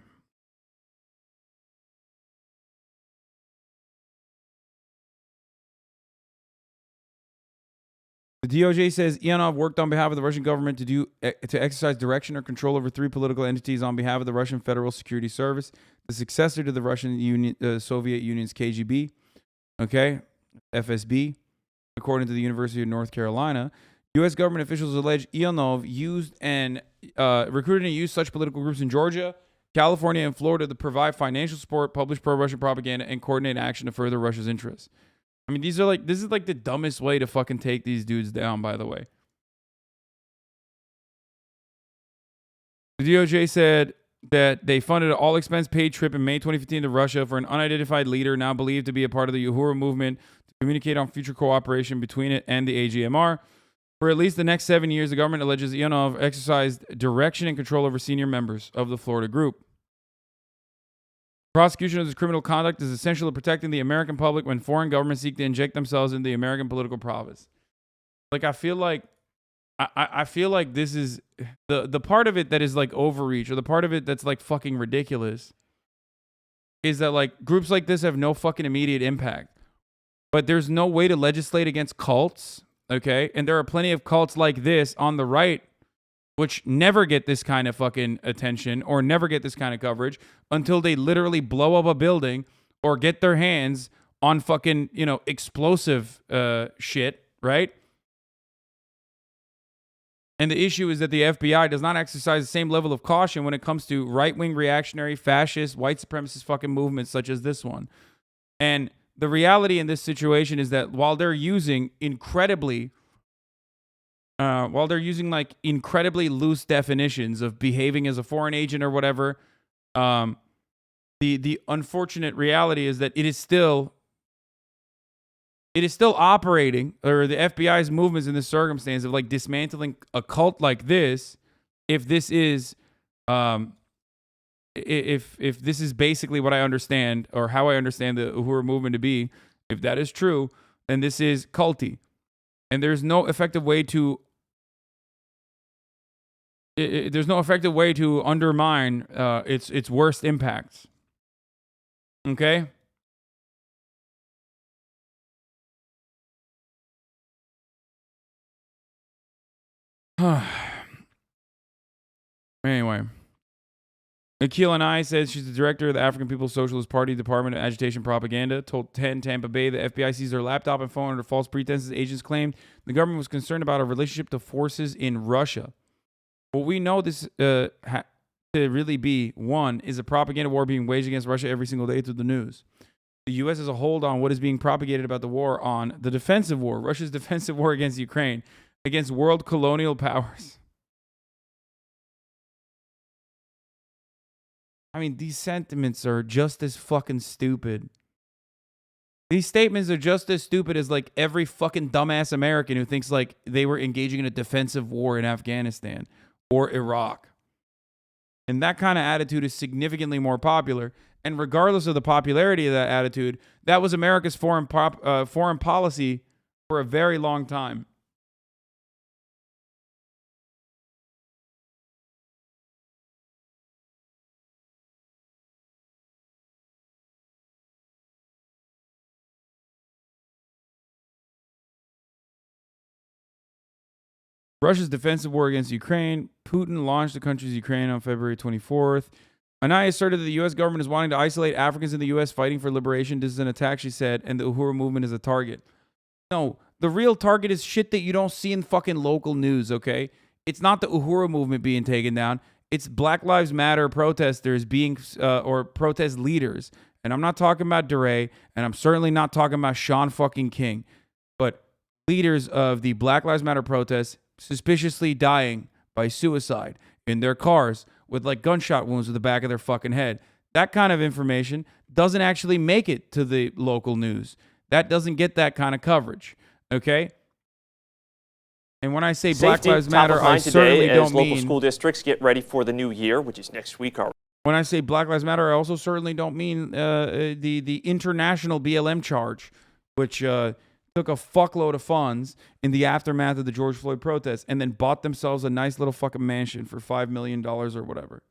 The DOJ says Ionov worked on behalf of the Russian government to exercise direction or control over 3 political entities on behalf of the Russian Federal Security Service, the successor to the Russian Soviet Union's KGB, okay, FSB. According to the University of North Carolina, U.S. government officials allege Ionov used and recruited and used such political groups in Georgia, California, and Florida to provide financial support, publish pro-Russian propaganda, and coordinate action to further Russia's interests. I mean, this is like the dumbest way to fucking take these dudes down, by the way. The DOJ said that they funded an all-expense paid trip in May 2015 to Russia for an unidentified leader now believed to be a part of the Uhuru movement to communicate on future cooperation between it and the AGMR. For at least the next 7 years, the government alleges Ionov exercised direction and control over senior members of the Florida group. Prosecution of this criminal conduct is essential to protecting the American public when foreign governments seek to inject themselves into the American political province. Like, I feel like this is the part of it that is like overreach, or the part of it that's like fucking ridiculous, is that like groups like this have no fucking immediate impact. But there's no way to legislate against cults, okay? And there are plenty of cults like this on the right which never get this kind of fucking attention or never get this kind of coverage until they literally blow up a building or get their hands on fucking, explosive shit, right? And the issue is that the FBI does not exercise the same level of caution when it comes to right-wing reactionary, fascist, white supremacist fucking movements such as this one. And the reality in this situation is that while they're using like incredibly loose definitions of behaving as a foreign agent or whatever, the unfortunate reality is that it is still operating, or the FBI's movements in this circumstance of like dismantling a cult like this, if this is if this is basically what I understand, or how I understand the Uhuru movement to be, if that is true, then this is culty, and there's no effective way to undermine its worst impacts. Okay? Anyway. Akil Anai says she's the director of the African People's Socialist Party Department of Agitation Propaganda, told 10 Tampa Bay the FBI seized her laptop and phone under false pretenses. Agents claimed the government was concerned about her relationship to forces in Russia. What we know this to really be, one, is a propaganda war being waged against Russia every single day through the news. The U.S. has a hold on what is being propagated about the war on the defensive war, Russia's defensive war against Ukraine, against world colonial powers. I mean, these sentiments are just as fucking stupid. These statements are just as stupid as like every fucking dumbass American who thinks like they were engaging in a defensive war in Afghanistan or Iraq. And that kind of attitude is significantly more popular. And regardless of the popularity of that attitude, that was America's foreign policy for a very long time. Russia's defensive war against Ukraine. Putin launched the country's Ukraine on February 24th. Anaya asserted that the U.S. government is wanting to isolate Africans in the U.S. fighting for liberation. This is an attack, she said, and the Uhuru movement is a target. No, the real target is shit that you don't see in fucking local news, okay? It's not the Uhuru movement being taken down. It's Black Lives Matter protesters being, or protest leaders. And I'm not talking about DeRay, and I'm certainly not talking about Sean fucking King. But leaders of the Black Lives Matter protests suspiciously dying by suicide in their cars with like gunshot wounds to the back of their fucking head. That kind of information doesn't actually make it to the local news. That doesn't get that kind of coverage, okay? And when I say Black Lives Matter, I certainly don't mean... local school districts get ready for the new year, which is next week. When I say Black Lives Matter, I also certainly don't mean the international BLM charge, which took a fuckload of funds in the aftermath of the George Floyd protests and then bought themselves a nice little fucking mansion for $5 million or whatever.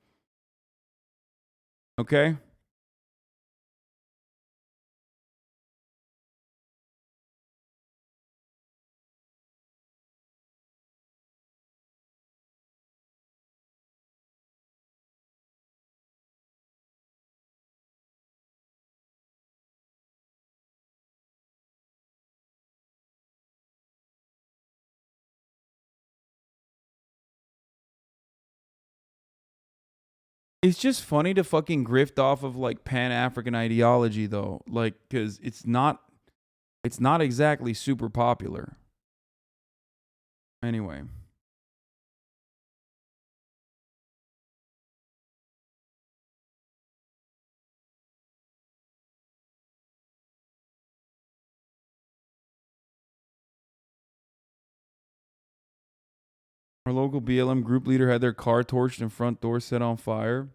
Okay? It's just funny to fucking grift off of like Pan-African ideology though, like because it's not exactly super popular. Anyway. Our local BLM group leader had their car torched and front door set on fire.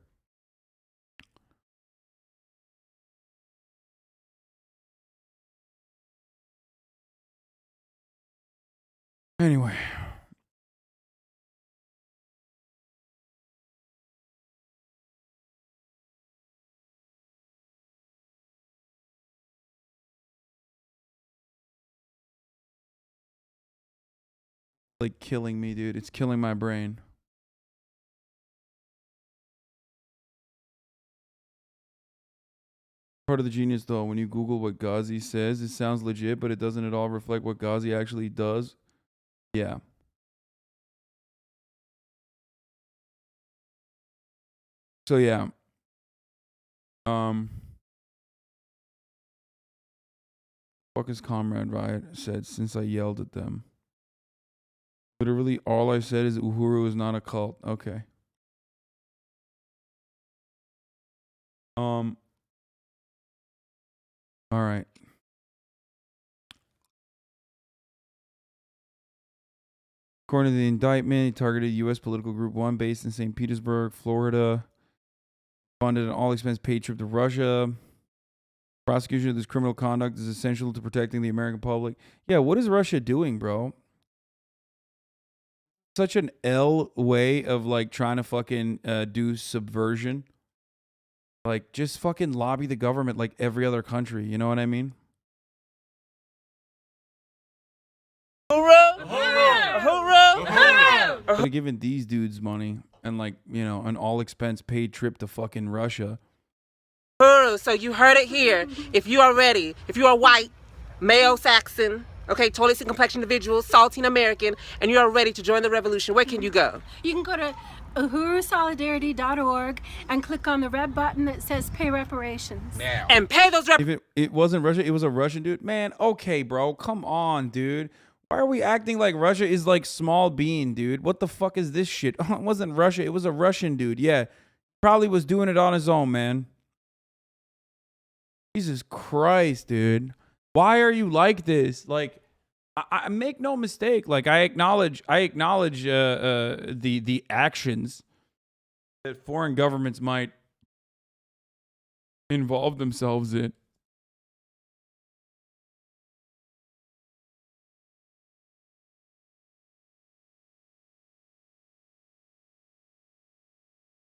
Anyway. Like killing me, dude. It's killing my brain. Part of the genius though, when you Google what Ghazi says, it sounds legit, but it doesn't at all reflect what Ghazi actually does. Yeah. So yeah. Fuck his comrade riot said since I yelled at them. Literally all I said is Uhuru is not a cult. Okay. All right. According to the indictment, he targeted U.S. political group 1 based in St. Petersburg, Florida. Funded an all-expense paid trip to Russia. Prosecution of this criminal conduct is essential to protecting the American public. Yeah, what is Russia doing, bro? Such an L way of like trying to fucking do subversion. Like just fucking lobby the government like every other country. You know what I mean? They're giving these dudes money and like, you know, an all expense paid trip to fucking Russia. So you heard it here. If you are ready, if you are white, male Saxon, okay, totally skin complexion individual, saltine American, and you are ready to join the revolution, where can you go? You can go to uhurusolidarity.org and click on the red button that says pay reparations. Now. And pay those If it wasn't Russia, it was a Russian dude. Man, okay, bro. Come on, dude. Why are we acting like Russia is like small bean, dude? What the fuck is this shit? It wasn't Russia. It was a Russian dude. Yeah. Probably was doing it on his own, man. Jesus Christ, dude. Why are you like this? Like, I make no mistake. Like, I acknowledge the actions that foreign governments might involve themselves in.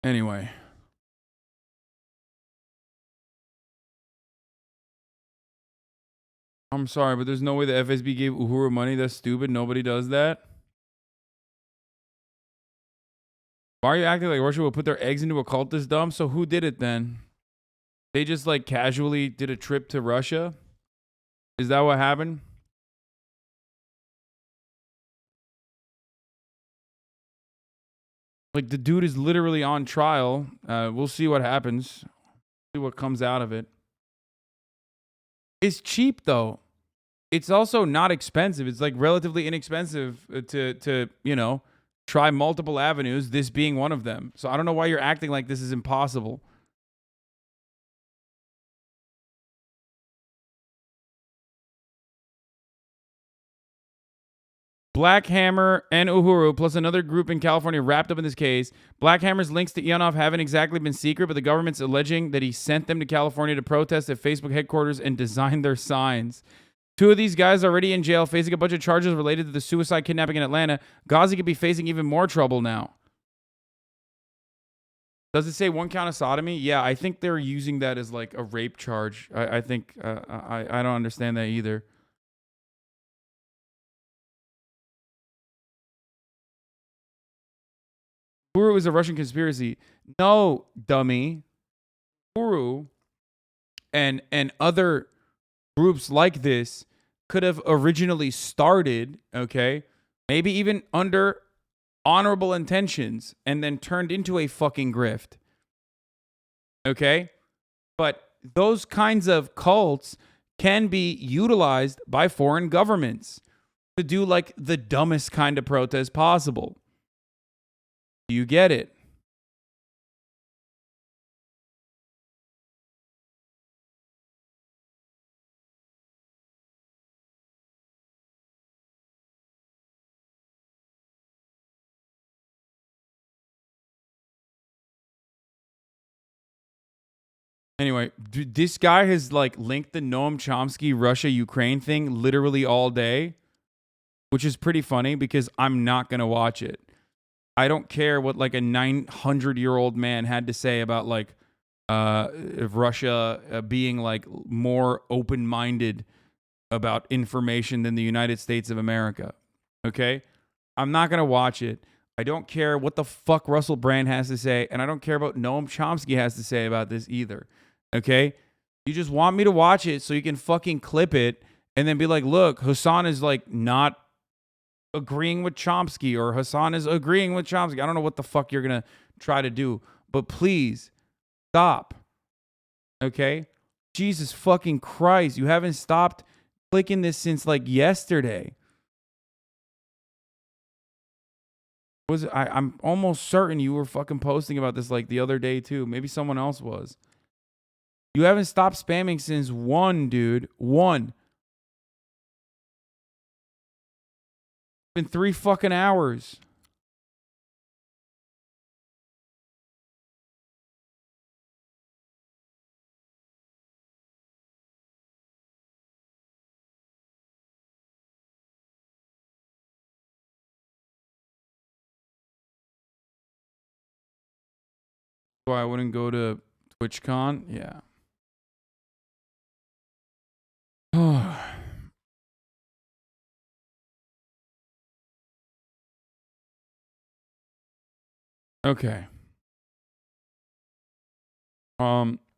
Anyway. I'm sorry, but there's no way the FSB gave Uhuru money. That's stupid. Nobody does that. Why are you acting like Russia will put their eggs into a cult this dumb? So who did it then? They just like casually did a trip to Russia? Is that what happened? Like the dude is literally on trial. We'll see what happens. See what comes out of it. It's cheap though. It's also not expensive. It's like relatively inexpensive to you know, try multiple avenues, this being one of them. So I don't know why you're acting like this is impossible. Black Hammer and Uhuru, plus another group in California wrapped up in this case. Black Hammer's links to Ionov haven't exactly been secret, but the government's alleging that he sent them to California to protest at Facebook headquarters and design their signs. Two of these guys are already in jail, facing a bunch of charges related to the suicide kidnapping in Atlanta. Ghazi could be facing even more trouble now. Does it say 1 count of sodomy? Yeah, I think they're using that as like a rape charge. I think I don't understand that either. Uhuru is a Russian conspiracy. No, dummy. Uhuru and other groups like this could have originally started, okay, maybe even under honorable intentions and then turned into a fucking grift. Okay? But those kinds of cults can be utilized by foreign governments to do like the dumbest kind of protest possible. You get it? Anyway, dude, this guy has like linked the Noam Chomsky Russia-Ukraine thing literally all day, which is pretty funny because I'm not going to watch it. I don't care what like a 900-year-old man had to say about like Russia being like more open-minded about information than the United States of America. Okay? I'm not going to watch it. I don't care what the fuck Russell Brand has to say, and I don't care about Noam Chomsky has to say about this either. Okay? You just want me to watch it so you can fucking clip it and then be like, look, Hasan is like not agreeing with Chomsky, or Hasan is agreeing with Chomsky. I don't know what the fuck you're going to try to do, but please stop. Okay? Jesus fucking Christ. You haven't stopped clicking this since like yesterday. I'm almost certain you were fucking posting about this like the other day too. Maybe someone else was. You haven't stopped spamming since 1, dude. 1. Been 3 fucking hours. Why I wouldn't go to TwitchCon? Yeah. Okay.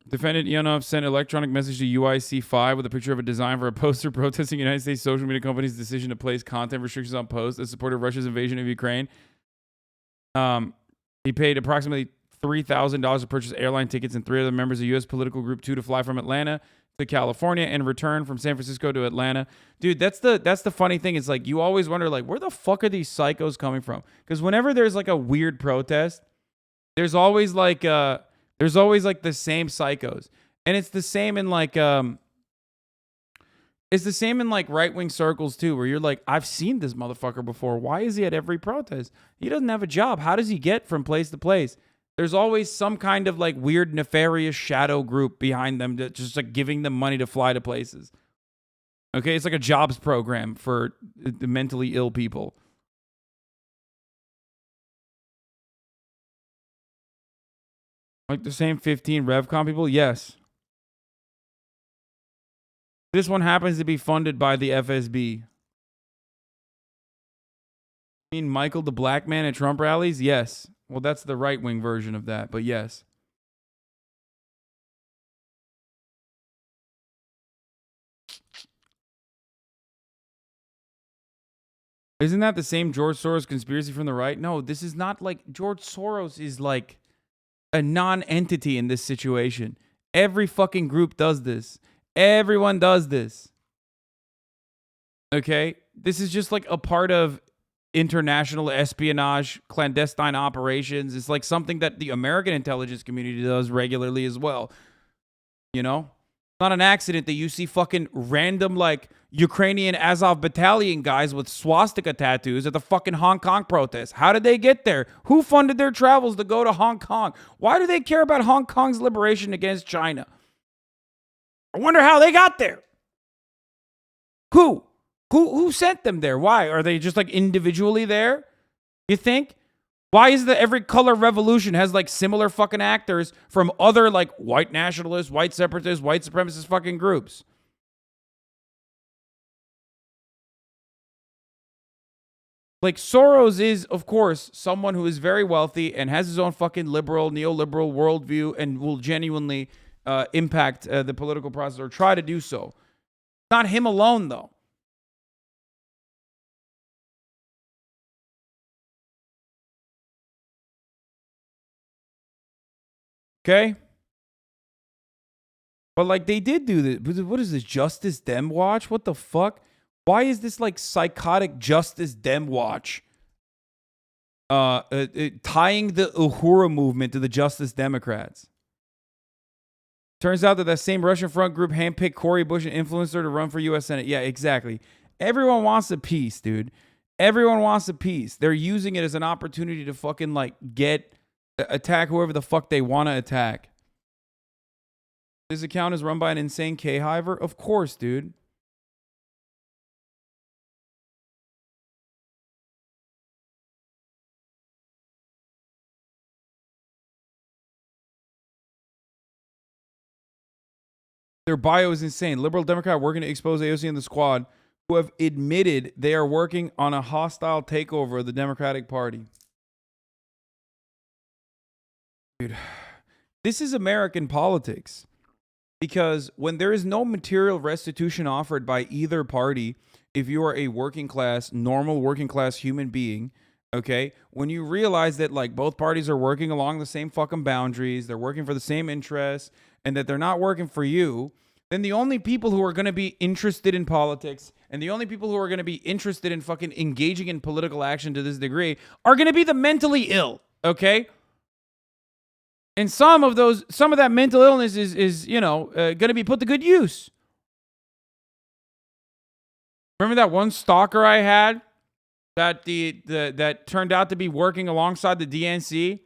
Defendant Ionov sent electronic message to UIC5 with a picture of a design for a poster protesting United States social media company's decision to place content restrictions on posts that supported Russia's invasion of Ukraine. He paid approximately $3,000 to purchase airline tickets and 3 other members of U.S. political group 2 to fly from Atlanta to California and return from San Francisco to Atlanta. Dude, that's the funny thing. It's like you always wonder, like, where the fuck are these psychos coming from? Because whenever there's like a weird protest, there's always like the same psychos, and it's the same in like right-wing circles too, where you're like, I've seen this motherfucker before. Why is he at every protest? He doesn't have a job. How does he get from place to place? There's always some kind of like weird nefarious shadow group behind them that just like giving them money to fly to places. Okay, it's like a jobs program for the mentally ill people. Like the same 15 RevCon people? Yes. This one happens to be funded by the FSB. You mean Michael the Black Man at Trump rallies? Yes. Well, that's the right-wing version of that, but yes. Isn't that the same George Soros conspiracy from the right? No, this is not like George Soros is like a non-entity in this situation. Every fucking group does this. Everyone does this. Okay? This is just like a part of international espionage, clandestine operations. It's like something that the American intelligence community does regularly as well. You know? It's not an accident that you see fucking random like Ukrainian Azov battalion guys with swastika tattoos at the fucking Hong Kong protests. How did they get there? Who funded their travels to go to Hong Kong? Why do they care about Hong Kong's liberation against China? I wonder how they got there. Who? Who sent them there? Why? Are they just like individually there? You think? Why is the Every Color Revolution has like similar fucking actors from other like white nationalists, white separatists, white supremacist fucking groups? Like Soros is, of course, someone who is very wealthy and has his own fucking liberal, neoliberal worldview and will genuinely impact the political process or try to do so. Not him alone, though. Okay? But like they did do this. What is this? Justice Dem Watch? What the fuck? Why is this like psychotic Justice Dem Watch tying the Uhuru movement to the Justice Democrats? Turns out that same Russian front group handpicked Cory Bush and influenced her to run for U.S. Senate. Yeah, exactly. Everyone wants a peace, dude. Everyone wants a peace. They're using it as an opportunity to fucking like attack whoever the fuck they want to attack. This account is run by an insane K-hiver? Of course, dude. Their bio is insane. Liberal Democrat working to expose AOC and the squad who have admitted they are working on a hostile takeover of the Democratic Party. Dude, this is American politics. Because when there is no material restitution offered by either party, if you are a working class, normal working class human being, okay, when you realize that like both parties are working along the same fucking boundaries, they're working for the same interests, and that they're not working for you, then the only people who are going to be interested in politics and the only people who are going to be interested in fucking engaging in political action to this degree are going to be the mentally ill, okay? And some of that mental illness is going to be put to good use. Remember that one stalker I had that that turned out to be working alongside the DNC?